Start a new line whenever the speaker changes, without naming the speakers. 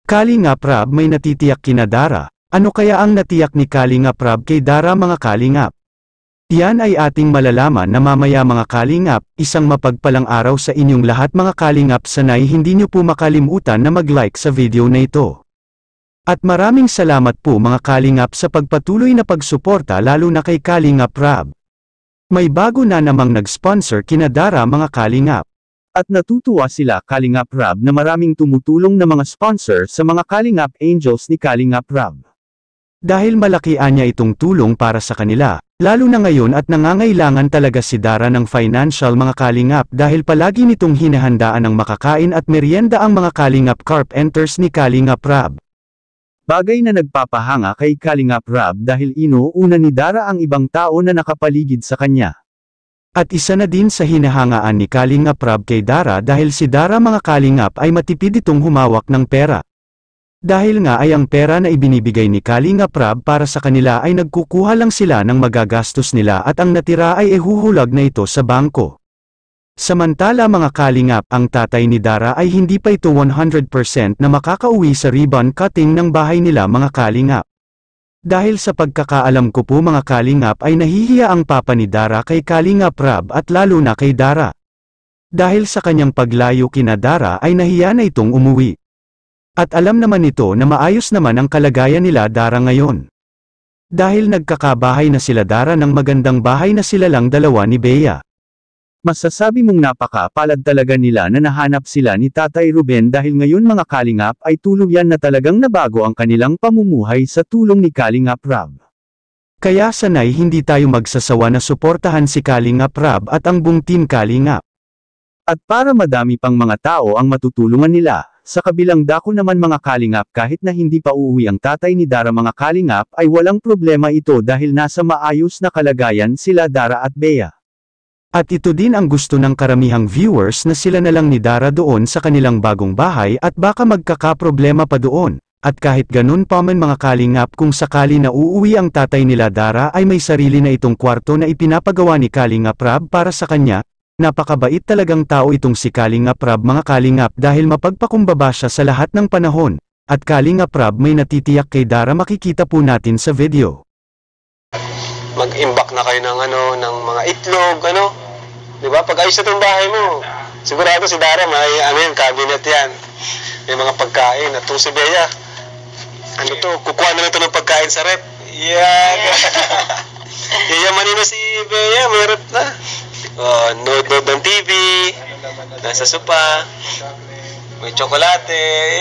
Kalingap Rab may natitiyak kina Dara. Ano kaya ang natiyak ni Kalingap Rab kay Dara mga Kalingap? Yan ay ating malalaman na mamaya mga Kalingap. Isang mapagpalang araw sa inyong lahat mga Kalingap. Sanay hindi nyo po makalimutan na mag-like sa video na ito. At maraming salamat po mga Kalingap sa pagpatuloy na pagsuporta lalo na kay Kalingap Rab. May bago na namang nag-sponsor kina Dara mga Kalingap. At natutuwa sila Kalingap Rab na maraming tumutulong na mga sponsor sa mga Kalingap Angels ni Kalingap Rab. Dahil malaki niya itong tulong para sa kanila, lalo na ngayon at nangangailangan talaga si Dara ng financial mga Kalingap dahil palagi nitong hinahandaan ng makakain at merienda ang mga Kalingap Carpenters ni Kalingap Rab. Bagay na nagpapahanga kay Kalingap Rab dahil inuuna ni Dara ang ibang tao na nakapaligid sa kanya. At isa na din sa hinahangaan ni Kalingap Rab kay Dara dahil si Dara mga Kalingap ay matipid itong humawak ng pera. Dahil nga ay ang pera na ibinibigay ni Kalingap Rab para sa kanila ay nagkukuha lang sila ng magagastos nila at ang natira ay ihuhulag na ito sa bangko. Samantala mga Kalingap, ang tatay ni Dara ay hindi pa ito 100% na makakauwi sa ribbon cutting ng bahay nila mga Kalingap. Dahil sa pagkakaalam ko po mga Kalingap ay nahihiya ang papa ni Dara kay Kalingap Rab at lalo na kay Dara. Dahil sa kanyang paglayo kina Dara ay nahiya na itong umuwi. At alam naman ito na maayos naman ang kalagayan nila Dara ngayon. Dahil nagkakabahay na sila Dara ng magandang bahay na sila lang dalawa ni Bea. Masasabi mong napakapalad talaga nila na nahanap sila ni Tatay Ruben dahil ngayon mga Kalingap ay tuluyan na talagang nabago ang kanilang pamumuhay sa tulong ni Kalingap Rab. Kaya sanay hindi tayo magsasawa na suportahan si Kalingap Rab at ang buong team Kalingap. At para madami pang mga tao ang matutulungan nila, sa kabilang dako naman mga Kalingap kahit na hindi pa uuwi ang tatay ni Dara mga Kalingap ay walang problema ito dahil nasa maayos na kalagayan sila Dara at Bea. At ito din ang gusto ng karamihang viewers na sila na lang ni Dara doon sa kanilang bagong bahay at baka magkakaproblema pa doon. At kahit ganun pa man mga Kalingap kung sakali na uuwi ang tatay nila Dara ay may sarili na itong kwarto na ipinapagawa ni Kalingap Rab para sa kanya. Napakabait talagang tao itong si Kalingap Rab mga Kalingap dahil mapagpakumbaba siya sa lahat ng panahon. At Kalingap Rab may natitiyak kay Dara makikita po natin sa video.
Mag-imbak na kayo ng ng mga itlog, Di ba? Pag ayos na itong bahay mo, sigurado si Dara may cabinet yan. May mga pagkain. At si Bea, kukuha na ito ng pagkain sa rep. Yan. Yayamanin na si Bea, may rep na. Nood ng TV, nasa sopa, may tsokolate.